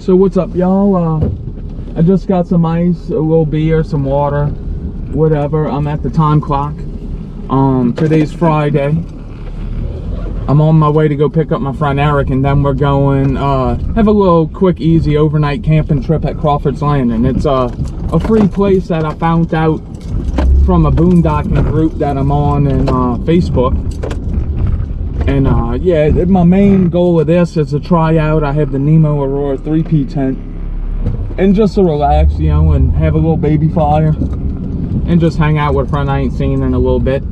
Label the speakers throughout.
Speaker 1: So what's up, y'all? I just got some ice, a little beer, some water, whatever. I'm at the time clock. Today's Friday. I'm on my way to go pick up my friend Eric, and then we're going have a little quick, easy overnight camping trip at Crawford's Landing. It's a free place that I found out from a boondocking group that I'm on in Facebook. And yeah, my main goal of this is to try out. I have the Nemo Aurora 3P tent, and just to relax, you know, and have a little baby fire, and just hang out with a friend I ain't seen in a little bit.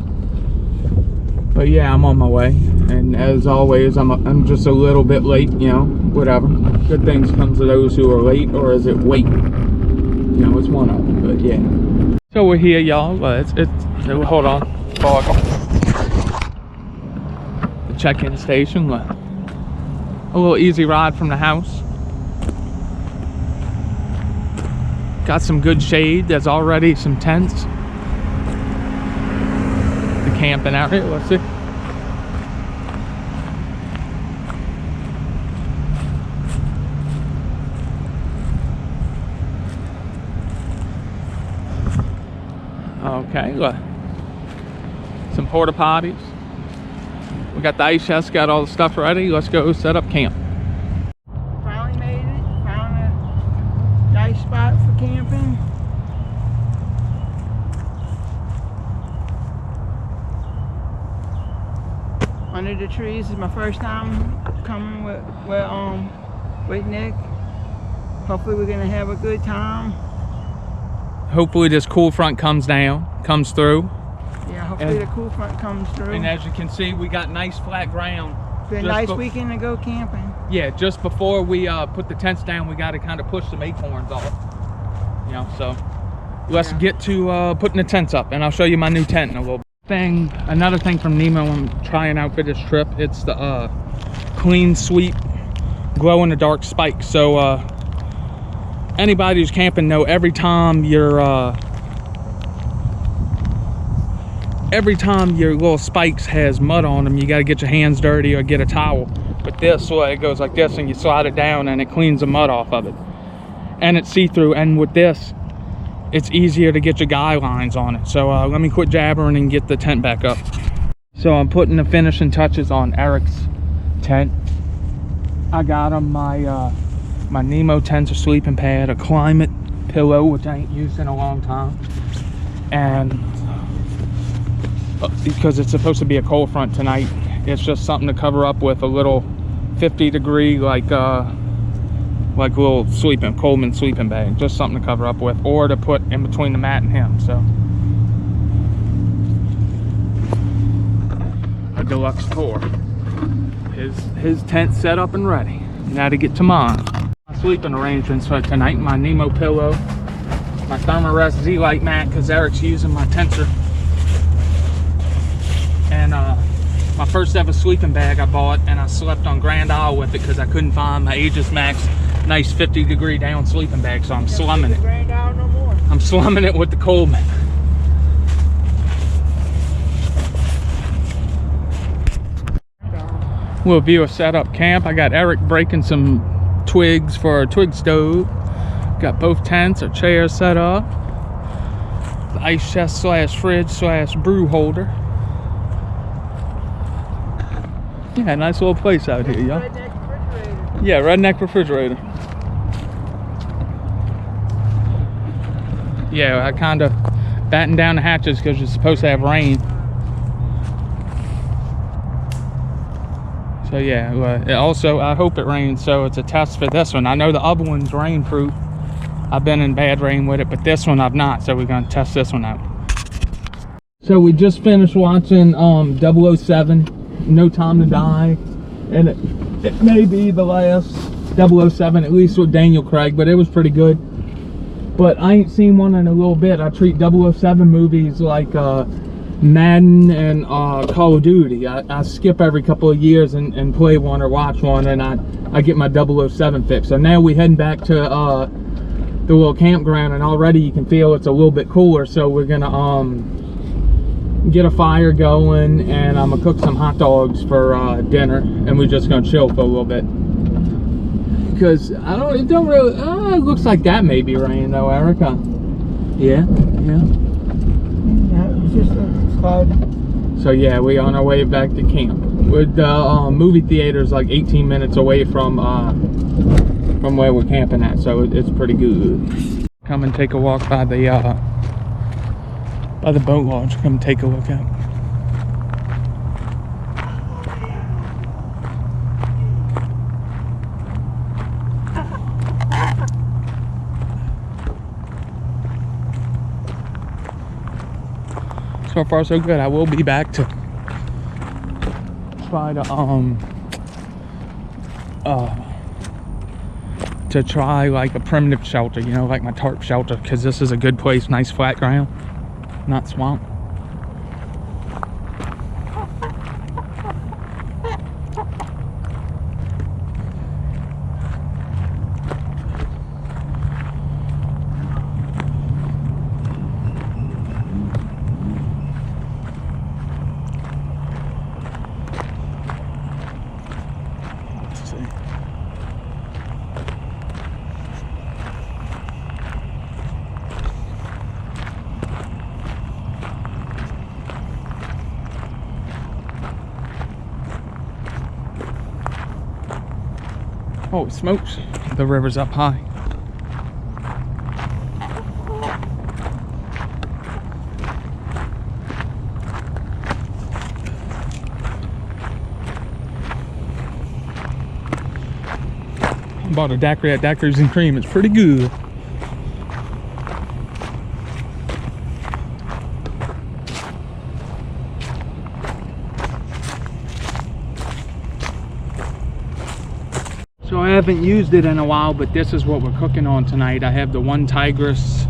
Speaker 1: But yeah, I'm on my way, and as always, I'm just a little bit late, you know, whatever. Good things come to those who are late, or is it wait? You know, it's one of them, but yeah. So we're here, y'all. Hold on. The check-in station. A little easy ride from the house. Got some good shade. There's already some tents. The camping out here. Let's see. Okay, look. Some porta potties. We got the ice chest, got all the stuff ready. Let's go set up camp.
Speaker 2: Finally made it. Found a nice spot for camping. Under the trees is my first time coming with Nick. Hopefully we're gonna have a good time.
Speaker 1: Hopefully this cool front comes through.
Speaker 2: Yeah, hopefully the cool front comes through.
Speaker 1: And as you can see, we got nice flat ground.
Speaker 2: It's a nice weekend to go camping.
Speaker 1: Yeah, just before we put the tents down, we got to kind of push some acorns off. You know, so let's get to putting the tents up, and I'll show you my new tent in a little bit. Another thing from Nemo I'm trying out for this trip, it's the clean sweep glow in the dark spike. So anybody who's camping know every time your little spikes has mud on them, you got to get your hands dirty or get a towel. But this way, it goes like this, and you slide it down and it cleans the mud off of it, and it's see-through. And with this, it's easier to get your guy lines on it. So let me quit jabbering and get the tent back up. So I'm putting the finishing touches on Eric's tent. I got him my Nemo tents, a sleeping pad, a climate pillow, which I ain't used in a long time, and because it's supposed to be a cold front tonight, it's just something to cover up with, a little 50-degree like little Coleman sleeping bag, just something to cover up with, or to put in between the mat and him. So a deluxe tour. His tent set up and ready. Now to get to mine. My sleeping arrangements for tonight: my Nemo pillow, my Thermarest Z-Lite mat because Eric's using my tensor, and my first ever sleeping bag I bought, and I slept on Grand Isle with it because I couldn't find my Aegis Max nice 50-degree down sleeping bag, so I'm slumming it.
Speaker 2: Grand Isle no more.
Speaker 1: I'm slumming it with the Coleman. Little view of setup camp. I got Eric breaking some twigs for a twig stove. Got both tents or chairs set up. The ice chest / fridge / brew holder. Yeah, nice little place out here, y'all.
Speaker 2: Redneck refrigerator.
Speaker 1: Yeah, redneck refrigerator. Yeah, I kind of batten down the hatches because you're supposed to have rain. So yeah, also I hope it rains, so it's a test for this one. I know the other one's rainproof. I've been in bad rain with it, but this one I've not, so we're gonna test this one out. So we just finished watching 007, No Time to Die, and it may be the last 007, at least with Daniel Craig, but it was pretty good. But I ain't seen one in a little bit. I treat 007 movies like Madden and Call of Duty. I skip every couple of years and play one or watch one, and I get my 007 fix. So now we heading back to the little campground, and already you can feel it's a little bit cooler. So we're gonna get a fire going, and I'm gonna cook some hot dogs for dinner, and we're just gonna chill for a little bit. because I don't. It don't really. It looks like that may be rain though, Erica. Yeah.
Speaker 2: Yeah, it's just a cloud.
Speaker 1: So yeah, we on our way back to camp. With the movie theater's like 18 minutes away from where we're camping at, so it's pretty good. Come and take a walk by the boat launch. Come take a look at it. So far so good. I will be back to try to try like a primitive shelter, you know, like my tarp shelter, because this is a good place, nice flat ground, not swamp. Oh, smokes. The river's up high. Bought a daiquiri at Daiquiris and Cream. It's pretty good. So I haven't used it in a while, but this is what we're cooking on tonight. I have the one Tigris.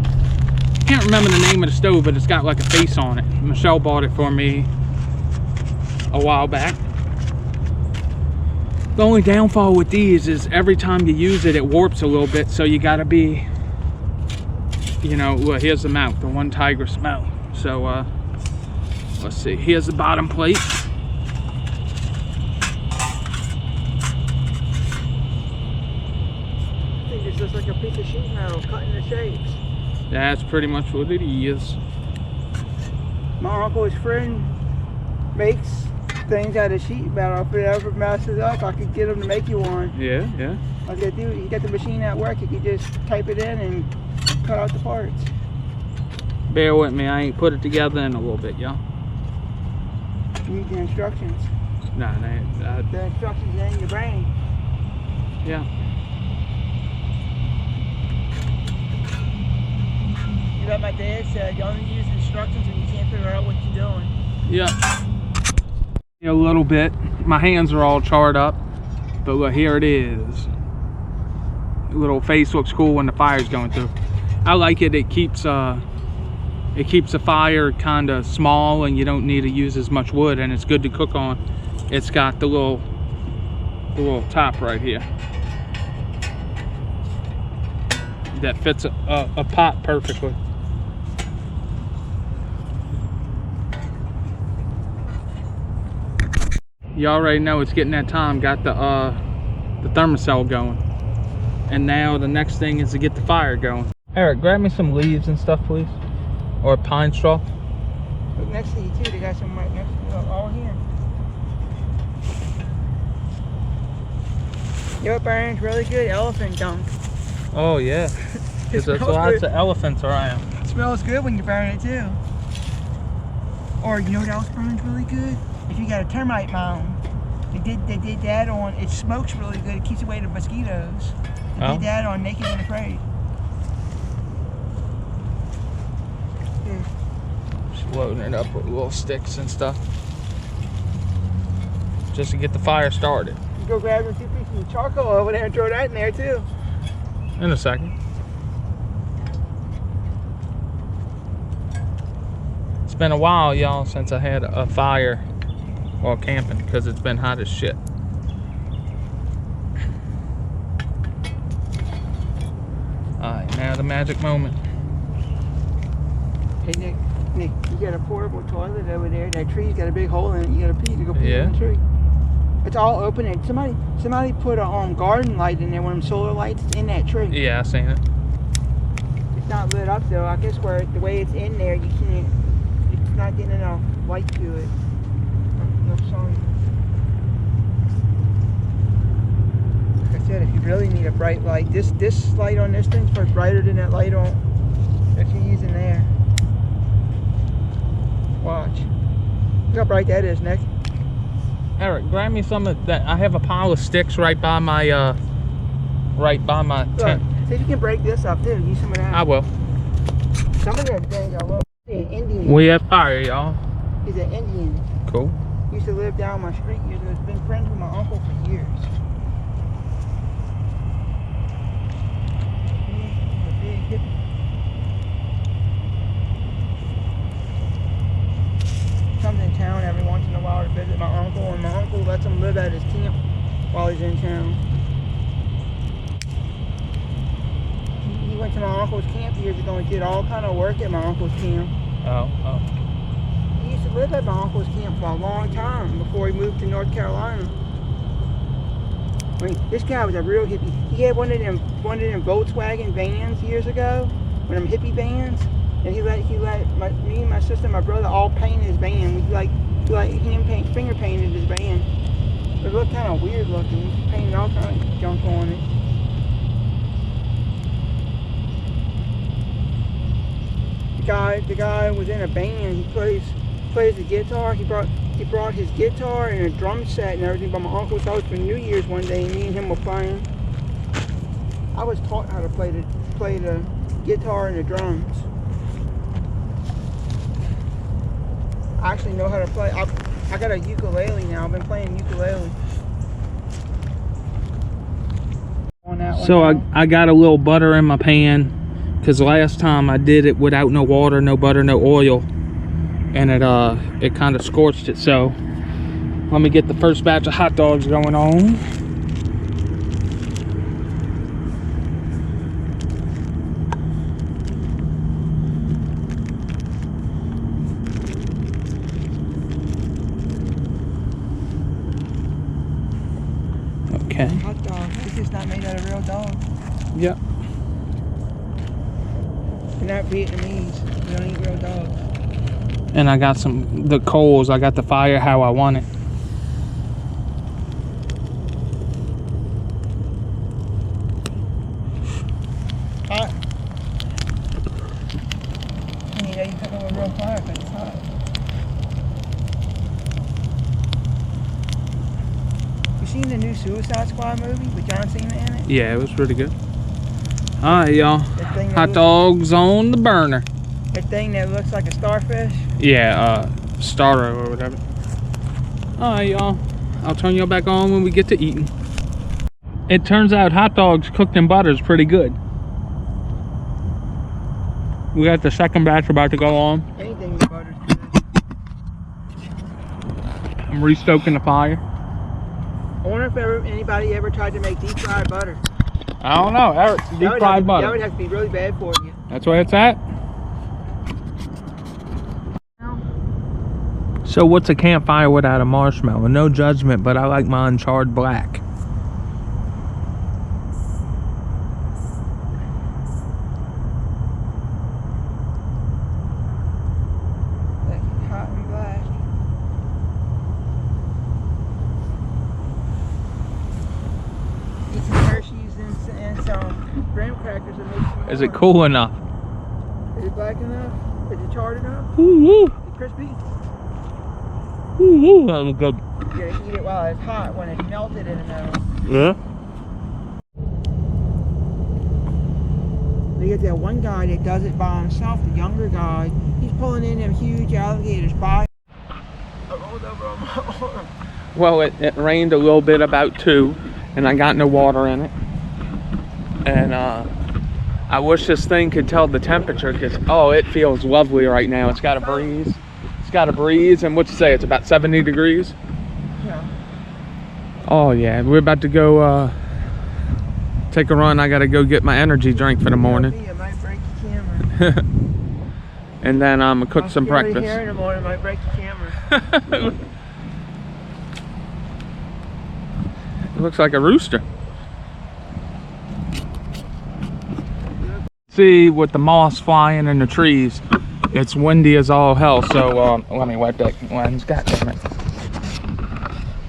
Speaker 1: Can't remember the name of the stove, but it's got like a face on it. Michelle bought it for me a while back. The only downfall with these is every time you use it, it warps a little bit, so you gotta be, you know, well, here's the mouth, the one Tigris mouth. So let's see, here's the bottom plate.
Speaker 2: It's just like a piece of sheet metal cut into shapes.
Speaker 1: That's pretty much what it is.
Speaker 2: My uncle's friend makes things out of sheet metal. If it ever messes up, I could get him to make you one.
Speaker 1: Yeah, yeah.
Speaker 2: All you gotta do, you got the machine at work, you can just type it in and cut out the parts.
Speaker 1: Bear with me, I ain't put it together in a little bit, y'all.
Speaker 2: You need the instructions.
Speaker 1: Nah,
Speaker 2: The instructions are in your brain.
Speaker 1: yeah.
Speaker 2: You know what my dad said, you only use instructions when you can't figure out what you're doing.
Speaker 1: Yeah. A little bit. My hands are all charred up, but look, here it is. The little face looks cool when the fire's going through. I like it. It keeps the fire kind of small, and you don't need to use as much wood, and it's good to cook on. It's got the little top right here that fits a pot perfectly. You already know it's getting that time. Got the thermocell going, and now the next thing is to get the fire going. Eric, grab me some leaves and stuff, please, or pine straw.
Speaker 2: Look next to you too. They got some right next to you, all here. You know what burns really good? Elephant dung.
Speaker 1: Oh yeah, because there's lots of elephants around.
Speaker 2: It smells good when you burn it too. Or you know what else burns really good? If you got a termite mound, they did that on. It smokes really good. It keeps away the mosquitoes. They did that on Naked and Afraid.
Speaker 1: Just loading it up with little sticks and stuff, just to get the fire started.
Speaker 2: You go grab a few pieces of charcoal over there and throw that in there too.
Speaker 1: In a second. It's been a while, y'all, since I had a fire while camping, because it's been hot as shit. Alright, now the magic moment.
Speaker 2: Hey Nick, you got a portable toilet over there. That tree's got a big hole in it. You gotta pee to go pee in the tree. It's all open, and somebody put a garden light in there, one of them solar lights in that tree.
Speaker 1: Yeah, I seen it.
Speaker 2: It's not lit up though. I guess where the way it's in there, you can't. It's not getting enough light to it. No sun. Like I said, if you really need a bright light, this light on this thing's much brighter than that light on that you're using there. Watch. Look how bright that is, Nick.
Speaker 1: Eric, grab me some of that. I have a pile of sticks right by my tent.
Speaker 2: See if you can break this up too. Use some of that.
Speaker 1: I will.
Speaker 2: Some of that things I love. He's an Indian.
Speaker 1: We have fire, y'all.
Speaker 2: He's an Indian.
Speaker 1: Cool.
Speaker 2: He used to live down my street. He's been friends with my uncle for years. He's a big hippie. Comes in town every once in a while to visit my uncle, and my uncle lets him live at his camp while he's in town. He went to my uncle's camp years ago and did all kind of work at my uncle's camp.
Speaker 1: Oh.
Speaker 2: He used to live at my uncle's camp for a long time before he moved to North Carolina. I mean, this guy was a real hippie. He had one of them Volkswagen vans years ago, one of them hippie vans. And he let me and my sister and my brother all paint his van. We finger painted his van. It looked kind of weird looking. We painted all kind of junk on it. The guy was in a band. He plays the guitar. He brought his guitar and a drum set and everything by my uncle's house for New Year's one day. And me and him were playing. I was taught how to play the guitar and the drums. I actually know how to play. I got a ukulele now. I've been playing ukulele.
Speaker 1: So I got a little butter in my pan because last time I did it without no water, no butter, no oil, and it kind of scorched it. So let me get the first batch of hot dogs going on. Okay.
Speaker 2: Hot dog. It's just not made out of real dog.
Speaker 1: Yep.
Speaker 2: They're not Vietnamese. We don't eat real dogs.
Speaker 1: And I got the coals. I got the fire how I want it.
Speaker 2: Hot. You need to cook it with real fire because it's hot. You seen the new Suicide Squad movie with John Cena in it?
Speaker 1: Yeah, it was pretty good. Alright, y'all. Hot dogs on the burner.
Speaker 2: That thing that looks like a starfish?
Speaker 1: Yeah, starter or whatever. Alright, y'all. I'll turn y'all back on when we get to eating. It turns out hot dogs cooked in butter is pretty good. We got the second batch about to go on.
Speaker 2: Anything with butter's good.
Speaker 1: I'm restoking the fire.
Speaker 2: I wonder if anybody ever tried to make deep fried butter.
Speaker 1: I don't know, Eric. Deep fried butter.
Speaker 2: That would have to be really bad for you.
Speaker 1: That's where it's at. So what's a campfire without a marshmallow? No judgment, but I like mine charred black.
Speaker 2: Like hot and black. Eat some Hershey's and some graham crackers and make some
Speaker 1: Is it
Speaker 2: more.
Speaker 1: cool enough?
Speaker 2: Is it black enough? Is it charred enough?
Speaker 1: Ooh,
Speaker 2: Is it crispy?
Speaker 1: ooh, that was good.
Speaker 2: You gotta eat it while it's hot when it's melted in the middle.
Speaker 1: Yeah.
Speaker 2: They get that one guy that does it by himself, the younger guy. He's pulling in them huge alligators by. I rolled over on my arm.
Speaker 1: Well, it rained a little bit about 2, and I got no water in it. And I wish this thing could tell the temperature because, oh, it feels lovely right now. It's got a breeze. It's got a breeze, and what you say, it's about 70 degrees?
Speaker 2: Yeah.
Speaker 1: Oh, yeah. We're about to go take a run. I got to go get my energy drink for the morning.
Speaker 2: It might break the camera.
Speaker 1: And then I'm going to cook some breakfast.
Speaker 2: Here in the morning might break the camera.
Speaker 1: looks like a rooster. See, with the moss flying in the trees, it's windy as all hell. So let me wipe that lens. God damn it.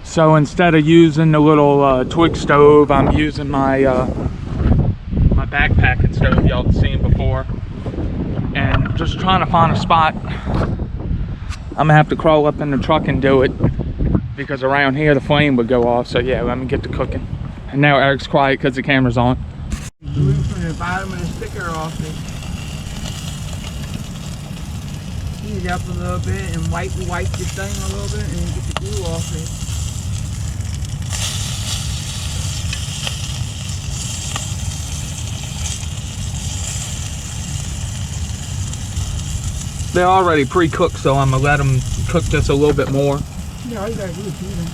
Speaker 1: So instead of using the little twig stove, I'm using my my backpacking stove y'all have seen before, and just trying to find a spot. I'm gonna have to crawl up in the truck and do it, because around here the flame would go off. So yeah, let me get to cooking. And now Eric's quiet because the camera's on.
Speaker 2: Glue from the bottom of the sticker off it. Heat it up a little bit and wipe the thing a little bit and then get the glue off it.
Speaker 1: They're already pre-cooked, so I'm gonna let them cook just a little bit more.
Speaker 2: Yeah, all you gotta do is heat them.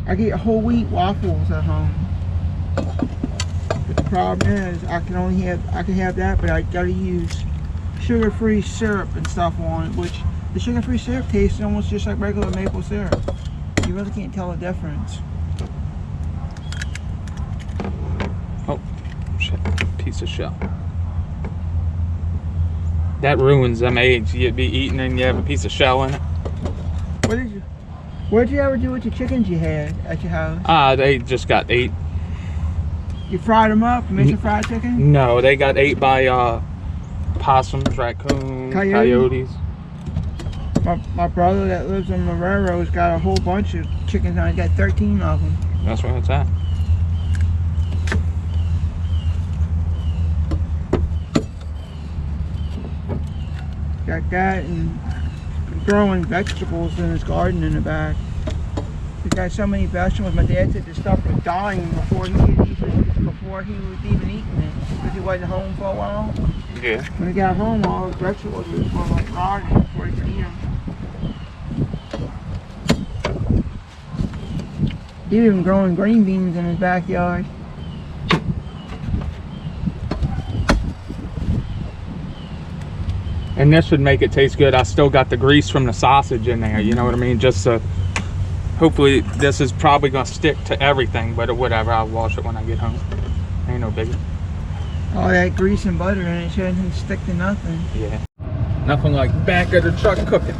Speaker 2: I get whole wheat waffles at home. But the problem is, I can have that, but I gotta use sugar-free syrup and stuff on it, which the sugar-free syrup tastes almost just like regular maple syrup. You really can't tell the difference.
Speaker 1: Oh, shit, piece of shell. That ruins them eggs. You'd be eating and you have a piece of shell in it.
Speaker 2: What did you ever do with the chickens you had at your house?
Speaker 1: They just got ate.
Speaker 2: You fried them up? You made some fried chicken?
Speaker 1: No, they got ate by possums, raccoons, coyotes.
Speaker 2: My brother that lives in Marrero's got a whole bunch of chickens now. He's got 13 of them.
Speaker 1: That's where it's at.
Speaker 2: Got that and growing vegetables in his garden in the back. He got so many vegetables. My dad said the stuff was dying before he was even eating it, because he wasn't home for a while.
Speaker 1: Yeah.
Speaker 2: When he got home, all the vegetables were like rotting before he could eat them. He was even growing green beans in his backyard.
Speaker 1: And this should make it taste good. I still got the grease from the sausage in there, you know what I mean? Just so, hopefully this is probably gonna stick to everything, but whatever, I'll wash it when I get home. Ain't no biggie.
Speaker 2: All that grease and butter in it shouldn't stick to nothing.
Speaker 1: Yeah. Nothing like back of the truck cooking.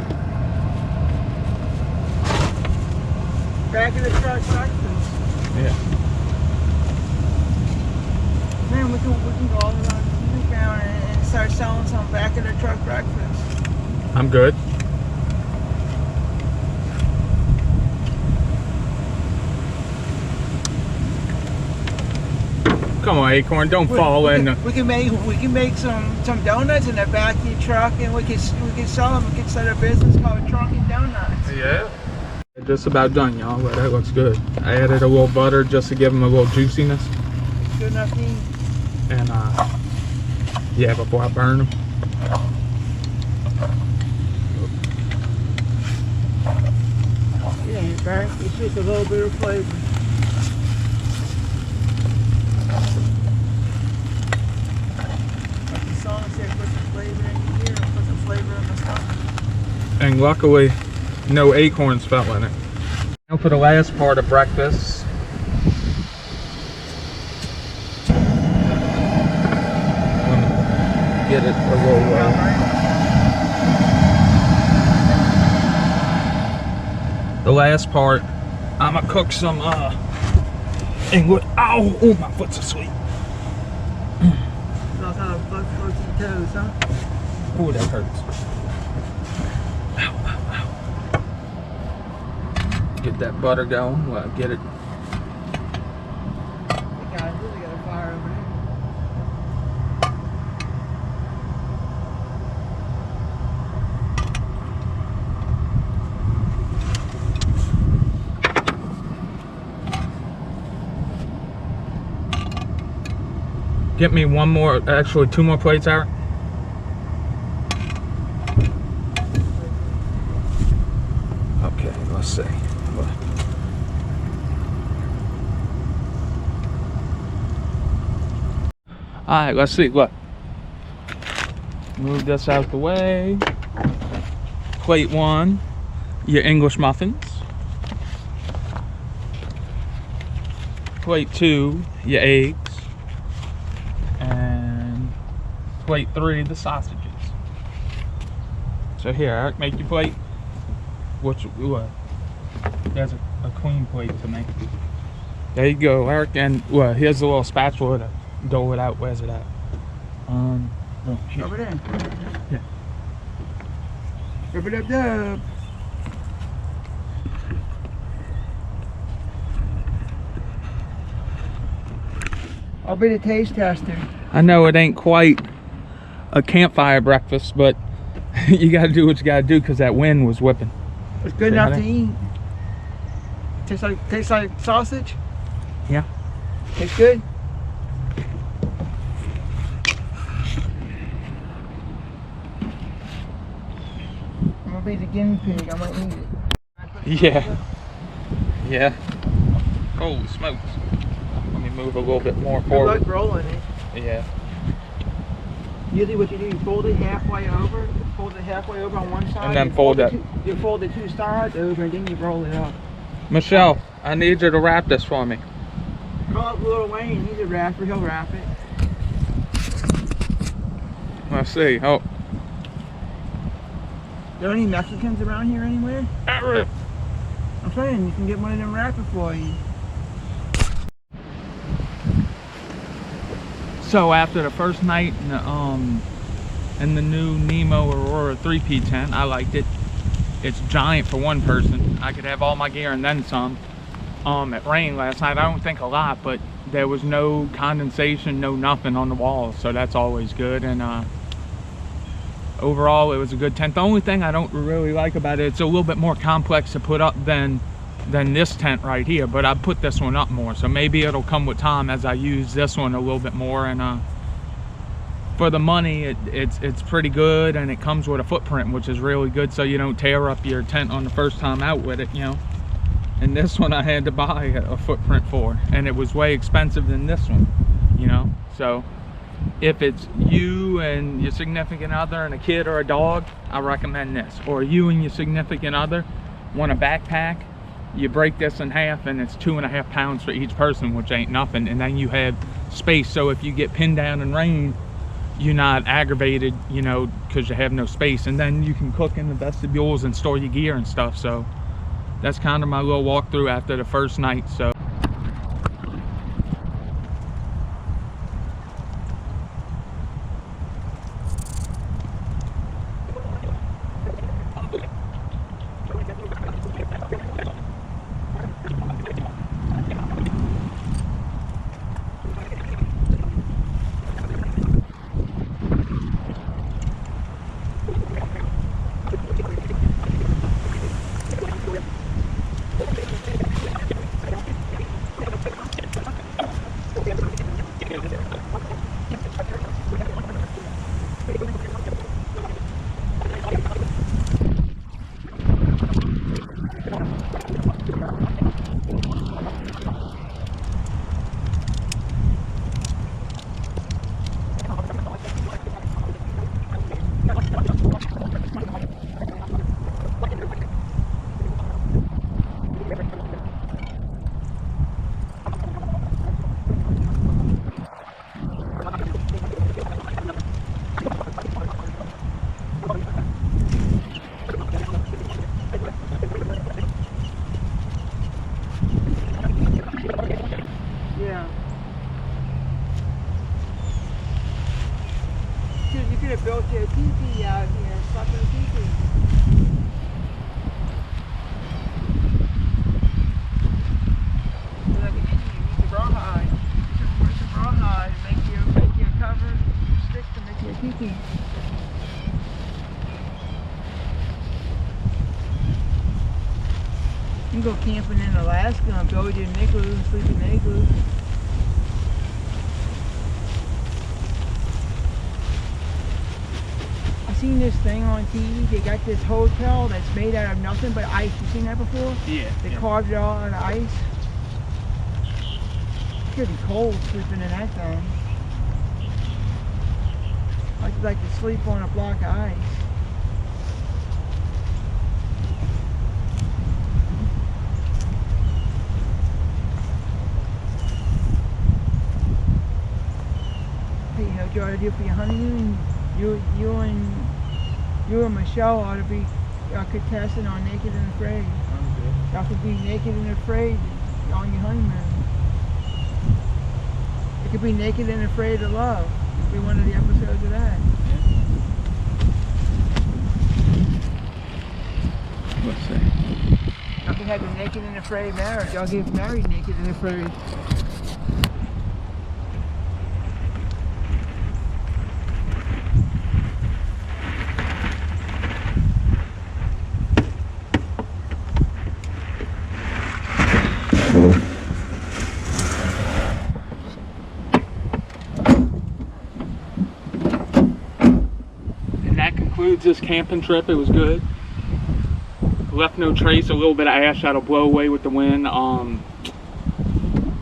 Speaker 2: Back of the truck breakfast.
Speaker 1: Yeah.
Speaker 2: Man, we can go all around the town and start selling some back of the truck breakfast.
Speaker 1: I'm good. Come on, Acorn, don't fall in.
Speaker 2: We can make some donuts in the back of your truck, and we can sell them. We can start a business called Trunkin' Donuts.
Speaker 1: Yeah. Just about done, y'all. But that looks good. I added a little butter just to give them a little juiciness.
Speaker 2: Good enough to eat.
Speaker 1: And yeah, before I burn them.
Speaker 2: Yeah, you burn. It's just a little bit of flavor. Like the song said, put some flavor in your ear and put some flavor in the stomach.
Speaker 1: And luckily, no acorns fell in it. Now for the last part of breakfast. Get it a little the last part, I'm gonna cook some English. Ow! Oh, my foot's asleep.
Speaker 2: Knows how to float your toes, huh?
Speaker 1: Oh, that hurts. Ow, ow, ow. Get that butter going. Well, get it.
Speaker 2: The guy really got a fire over there.
Speaker 1: Get me one more, actually 2 more plates, Eric. Okay, let's see. Alright, let's see. Look. Move this out the way. Plate 1, your English muffins. plate 2, your eggs. And plate 3, the sausages. So here, Eric, make your plate. What? There's a queen plate to make. There you go, Eric. And here's a little spatula to dole it out. Where's it at? Here.
Speaker 2: Rub it in.
Speaker 1: Yeah.
Speaker 2: Rub it up, dub. I'll be the taste tester.
Speaker 1: I know it ain't quite a campfire breakfast, but you gotta do what you gotta do because that wind was whipping.
Speaker 2: It's good enough to eat. Tastes like sausage?
Speaker 1: Yeah.
Speaker 2: Tastes good? I'm gonna be the guinea pig. I'm gonna eat it.
Speaker 1: Yeah. Yeah. Holy smokes. Let me move a little bit more forward.
Speaker 2: Good luck rolling it.
Speaker 1: Yeah.
Speaker 2: Usually what you do, you fold it halfway over. Fold it halfway over on one side.
Speaker 1: And then fold it.
Speaker 2: You fold the 2 sides over and then you roll it up.
Speaker 1: Michelle, I need you to wrap this for me.
Speaker 2: Call up Lil Wayne. He's a rapper. He'll wrap it.
Speaker 1: Let's see. Oh.
Speaker 2: There any Mexicans around here anywhere?
Speaker 1: Eric.
Speaker 2: I'm saying you can get one of them wrapping for you.
Speaker 1: So after the first night in the new Nemo Aurora 3P tent, I liked it. It's giant for one person. I could have all my gear and then some. It rained last night. I don't think a lot, but there was no condensation, no nothing on the walls, so that's always good. And overall, it was a good tent. The only thing I don't really like about it, it's a little bit more complex to put up than this tent right here, but I put this one up more, so maybe it'll come with time as I use this one a little bit more. And for the money, it's pretty good, and it comes with a footprint, which is really good, so you don't tear up your tent on the first time out with it, you know. And this one I had to buy a footprint for, and it was way expensive than this one, you know. So if it's you and your significant other and a kid or a dog, I recommend this. Or you and your significant other want a backpack, you break this in half and it's 2.5 pounds for each person, which ain't nothing. And then you have space, so if you get pinned down in rain, you're not aggravated, you know, because you have no space. And then you can cook in the vestibules and store your gear and stuff. So that's kind of my little walkthrough after the first night. So
Speaker 2: You could have built your teepee out here and slept in a teepee. So like you need the rawhide. You should put some rawhide and make you a cover, sticks to make you a teepee. You can go camping in Alaska and build your igloo, sleep in an igloo. Seen this thing on TV. They got this hotel that's made out of nothing but ice. You seen that before?
Speaker 1: Yeah.
Speaker 2: They carved it all out of ice. It's gonna be cold sleeping in that thing. I'd like to sleep on a block of ice. you know what you ought to do for your honeymoon? You and Michelle ought to be contesting on Naked and Afraid. Y'all could be naked and afraid on your honeymoon. It could be Naked and Afraid of Love. It could be one of the episodes of that.
Speaker 1: Let's see.
Speaker 2: Y'all can have the Naked and Afraid marriage. Y'all get married naked and afraid.
Speaker 1: And that concludes this camping trip. It was good. Left no trace. A little bit of ash that'll blow away with the wind.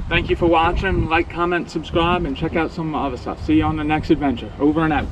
Speaker 1: Thank you for watching. Like, comment, subscribe, and check out some other stuff. See you on the next adventure. Over and out.